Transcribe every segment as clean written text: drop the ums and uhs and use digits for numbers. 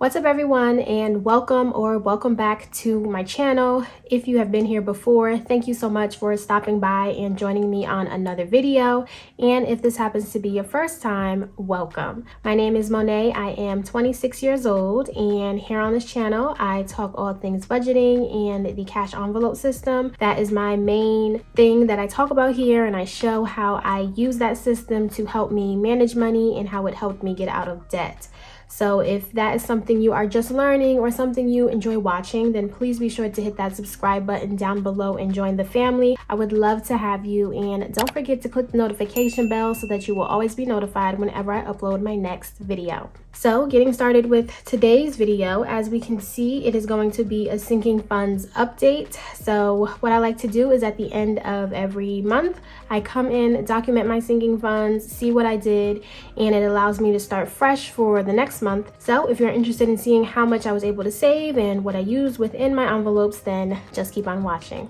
What's up everyone, and welcome back to my channel. If you have been here before, thank you so much for stopping by and joining me on another video. And if this happens to be your first time, welcome. My name is Monet. I am 26 years old, and here on this channel I talk all things budgeting and the cash envelope system. That is my main thing that I talk about here, and I show how I use that system to help me manage money and how it helped me get out of debt. So if that is something you are just learning or something you enjoy watching, then please be sure to hit that subscribe button down below and join the family. I would love to have you, and don't forget to click the notification bell so that you will always be notified whenever I upload my next video. So getting started with today's video, as we can see, it is going to be a sinking funds update. So what I like to do is at the end of every month, I come in, document my sinking funds, see what I did, and it allows me to start fresh for the next month. So if you're interested in seeing how much I was able to save and what I used within my envelopes, then just keep on watching.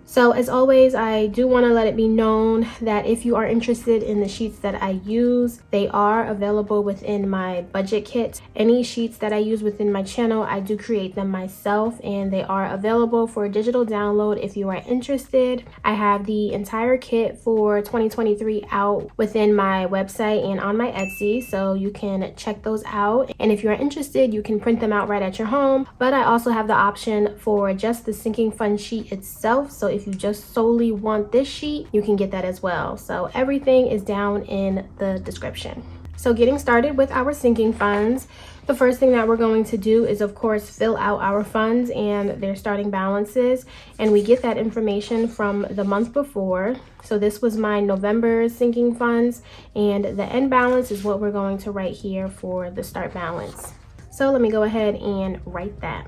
So as always, I do want to let it be known that if you are interested in the sheets that I use, they are available within my budget kit. Any sheets that I use within my channel, I do create them myself, and they are available for digital download if you are interested. I have the entire kit for 2023 out within my website and on my Etsy, so you can check those out. And if you are interested, you can print them out right at your home. But I also have the option for just the sinking fund sheet itself. So if you just solely want this sheet, you can get that as well. So everything is down in the description. So getting started with our sinking funds, the first thing that we're going to do is, of course, fill out our funds and their starting balances. And we get that information from the month before. So this was my November sinking funds, and the end balance is what we're going to write here for the start balance. So let me go ahead and write that.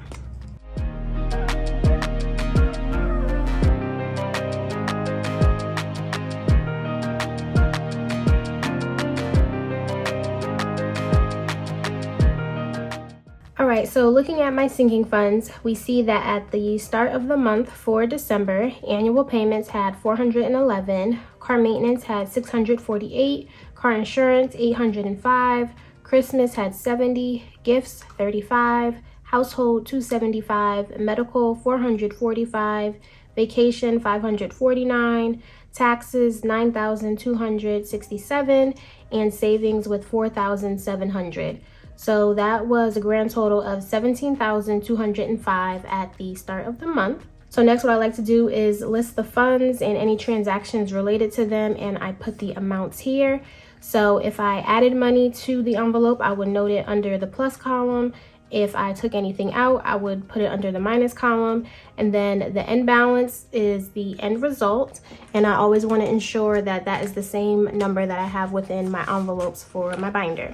All right, so looking at my sinking funds, we see that at the start of the month for December, annual payments had 411, car maintenance had 648, car insurance 805, Christmas had 70, gifts 35, household 275, medical 445, vacation 549, taxes 9,267, and savings with 4,700. So that was a grand total of 17,205 at the start of the month. So next, what I like to do is list the funds and any transactions related to them, and I put the amounts here. So if I added money to the envelope, I would note it under the plus column. If I took anything out, I would put it under the minus column. And then the end balance is the end result. And I always want to ensure that that is the same number that I have within my envelopes for my binder.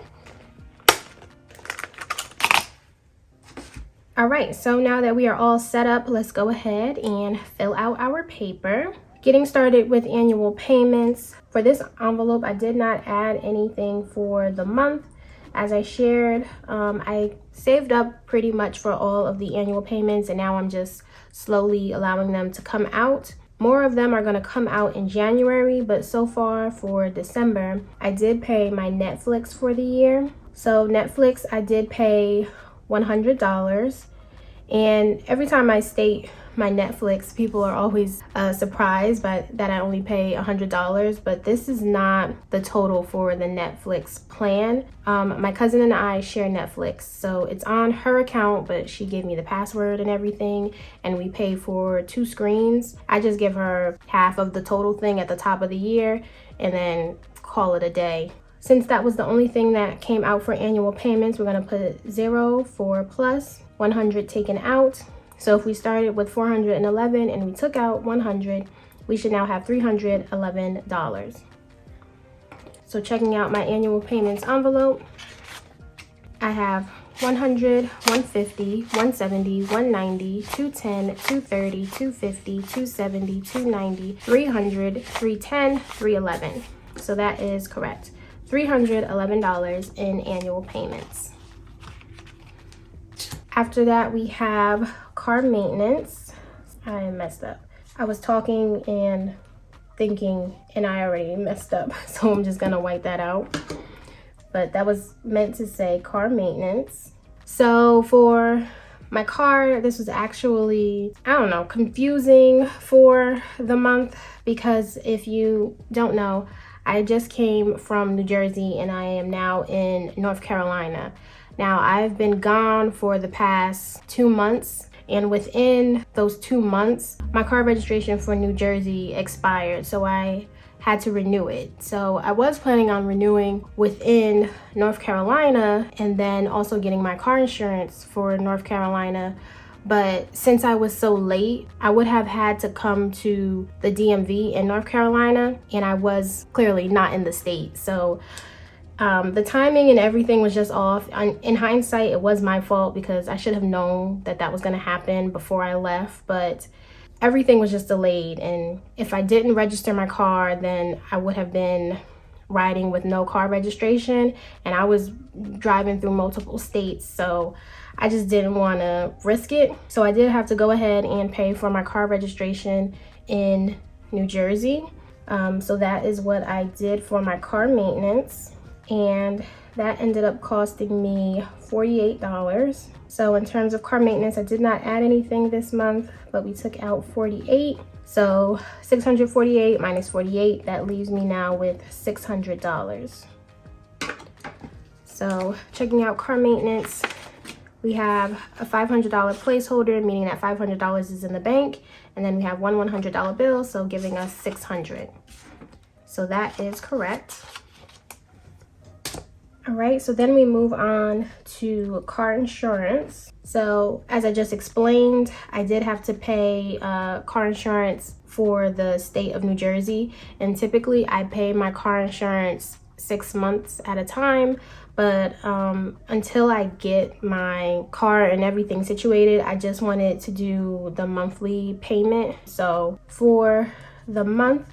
All right, so now that we are all set up, let's go ahead and fill out our paper. Getting started with annual payments. For this envelope, I did not add anything for the month. As I shared, I saved up pretty much for all of the annual payments, and now I'm just slowly allowing them to come out. More of them are going to come out in January, but so far for December, I did pay my Netflix for the year. So Netflix, I did pay $100. And every time I state my Netflix, people are always surprised by that I only pay $100, but this is not the total for the Netflix plan. My cousin and I share Netflix, so it's on her account, but she gave me the password and everything, and we pay for 2 screens. I just give her half of the total thing at the top of the year and then call it a day. Since that was the only thing that came out for annual payments, we're going to put 0 for plus, 100 taken out. So if we started with 411 and we took out 100, we should now have $311. So checking out my annual payments envelope, I have 100, 150, 170, 190, 210, 230, 250, 270, 290, 300, 310, 311. So that is correct. $311 in annual payments. After that, we have car maintenance. I messed up. I was talking and thinking, and I already messed up, so I'm just gonna wipe that out. But that was meant to say car maintenance. So for my car, this was actually, I don't know, confusing for the month, because if you don't know, I just came from New Jersey and I am now in North Carolina. Now, I've been gone for the past 2 months, and within those 2 months, my car registration for New Jersey expired, so I had to renew it. So I was planning on renewing within North Carolina and then also getting my car insurance for North Carolina. But since I was so late, I would have had to come to the DMV in North Carolina, and I was clearly not in the state. So the timing and everything was just off. In hindsight, it was my fault because I should have known that that was going to happen before I left, but everything was just delayed. And if I didn't register my car, then I would have been riding with no car registration, and I was driving through multiple states, so I just didn't want to risk it. So I did have to go ahead and pay for my car registration in New Jersey. So that is what I did for my car maintenance, and that ended up costing me $48. So in terms of car maintenance, I did not add anything this month, but we took out $48. So 648 minus 48, that leaves me now with $600. So checking out car maintenance, we have a $500 placeholder, meaning that $500 is in the bank, and then we have one $100 bill, so giving us $600. So that is correct. All right, so then we move on to car insurance. So as I just explained, I did have to pay car insurance for the state of New Jersey. And typically I pay my car insurance 6 months at a time. But until I get my car and everything situated, I just wanted to do the monthly payment. So for the month,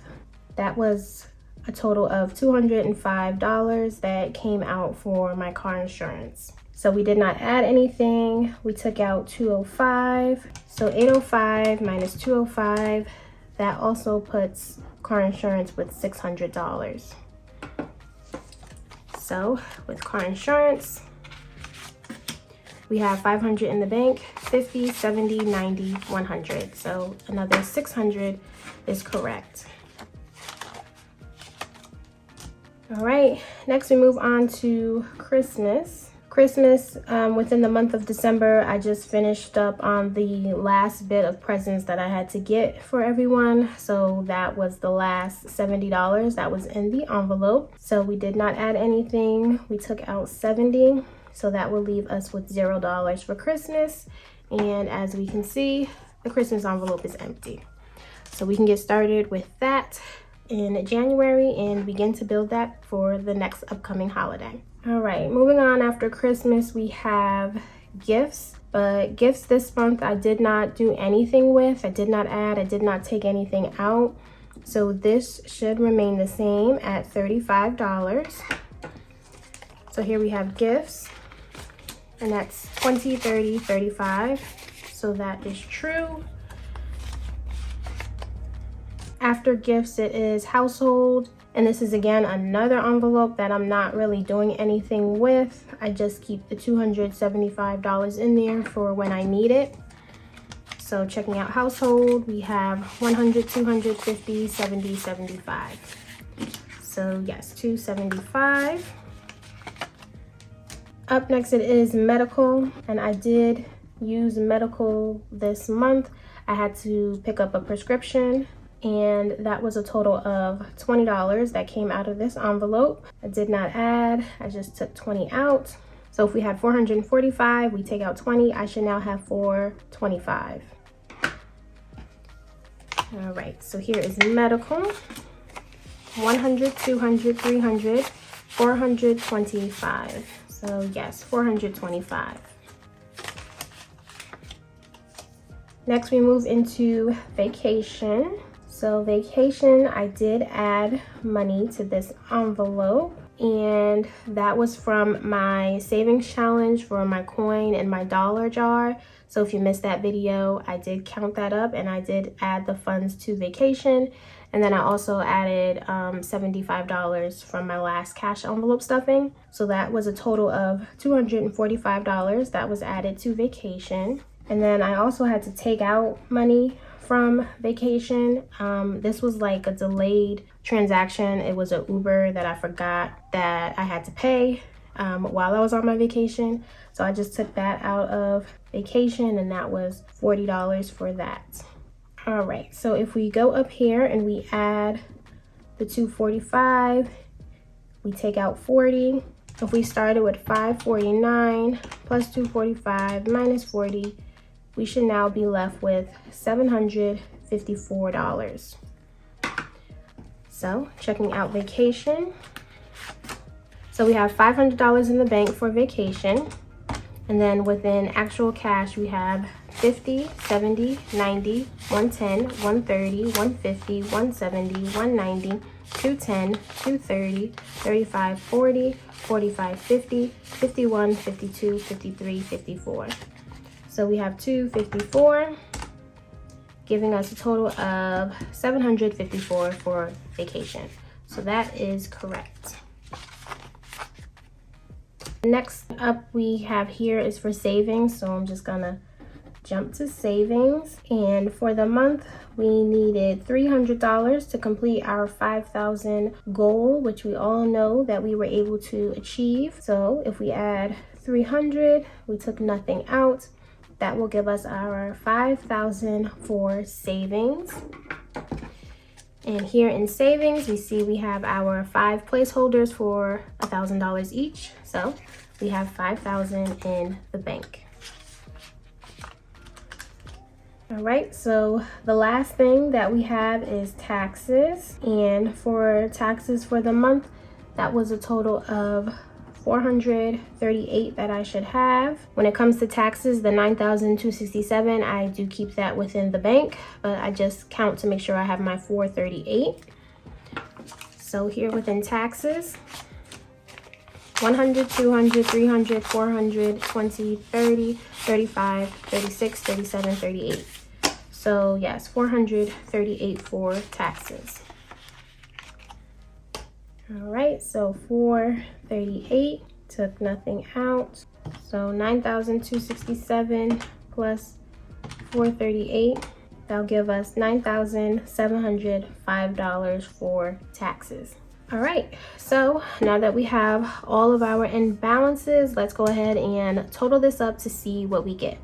that was a total of $205 that came out for my car insurance. So we did not add anything. We took out $205. So $805 minus $205, that also puts car insurance with $600. So with car insurance, we have $500 in the bank, $50, $70, $90, $100. So another $600 is correct. All right, next we move on to Christmas. Within the month of December, I just finished up on the last bit of presents that I had to get for everyone. So that was the last $70 that was in the envelope. So we did not add anything. We took out $70. So that will leave us with $0 for Christmas. And as we can see, the Christmas envelope is empty. So we can get started with that in January and begin to build that for the next upcoming holiday. All right, moving on, after Christmas, we have gifts. But gifts this month, I did not do anything with. I did not add, I did not take anything out. So this should remain the same at $35. So here we have gifts, and that's 20, 30, 35. So that is true. After gifts, it is household, and this is again another envelope that I'm not really doing anything with. I just keep the $275 in there for when I need it. So checking out household, we have 100, 250, 70, 75. So yes, 275. Up next, it is medical, and I did use medical this month. I had to pick up a prescription, and that was a total of $20 that came out of this envelope. I did not add, I just took 20 out. So if we had 445, we take out 20, I should now have 425. All right, so here is medical. 100, 200, 300, 425. So yes, 425. Next, we move into vacation. So vacation, I did add money to this envelope, and that was from my savings challenge for my coin and my dollar jar. So if you missed that video, I did count that up and I did add the funds to vacation. And then I also added $75 from my last cash envelope stuffing. So that was a total of $245 that was added to vacation. And then I also had to take out money from vacation. This was like a delayed transaction. It was an Uber that I forgot that I had to pay while I was on my vacation. So I just took that out of vacation, and that was $40 for that. All right, so if we go up here and we add the 245, we take out 40. If we started with 549 plus 245 minus 40, we should now be left with $754. So checking out vacation. So we have $500 in the bank for vacation. And then within actual cash, we have 50, 70, 90, 110, 130, 150, 170, 190, 210, 230, 35, 40, 45, 50, 51, 52, 53, 54. So we have 254, giving us a total of 754 for vacation. So that is correct. Next up we have here is for savings. So I'm just gonna jump to savings. And for the month, we needed $300 to complete our 5,000 goal, which we all know that we were able to achieve. So if we add 300, we took nothing out. That will give us our 5,000 for savings. And here in savings, we see we have our 5 placeholders for $1,000 each. So we have 5,000 in the bank. All right, so the last thing that we have is taxes. And for taxes for the month, that was a total of $438 that I should have. When it comes to taxes, the $9,267, I do keep that within the bank, but I just count to make sure I have my $438. So here within taxes, 100, 200, 300, 400, 20, 30, 35, 36, 37, 38. So yes, 438 for taxes. All right, so 438, took nothing out. So 9,267 plus 438, that'll give us $9,705 for taxes. All right, so now that we have all of our end balances, let's go ahead and total this up to see what we get.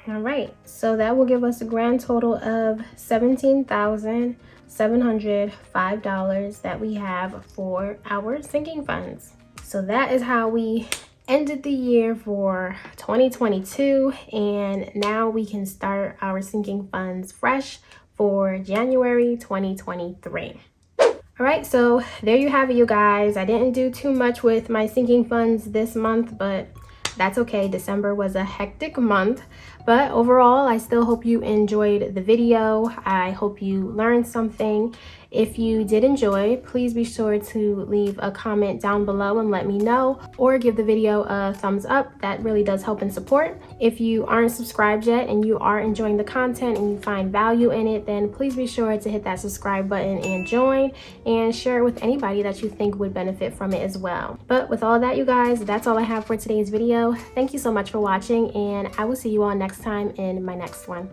All right, so that will give us a grand total of $17,705 that we have for our sinking funds. So that is how we ended the year for 2022, and now we can start our sinking funds fresh for January 2023. All right, so there you have it, you guys. I didn't do too much with my sinking funds this month, but that's okay. December was a hectic month, but overall, I still hope you enjoyed the video. I hope you learned something. If you did enjoy, please be sure to leave a comment down below and let me know, or give the video a thumbs up. That really does help and support. If you aren't subscribed yet and you are enjoying the content and you find value in it, then please be sure to hit that subscribe button and join, and share it with anybody that you think would benefit from it as well. But with all that, you guys, that's all I have for today's video. Thank you so much for watching, and I will see you all next time in my next one.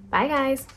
Bye, guys.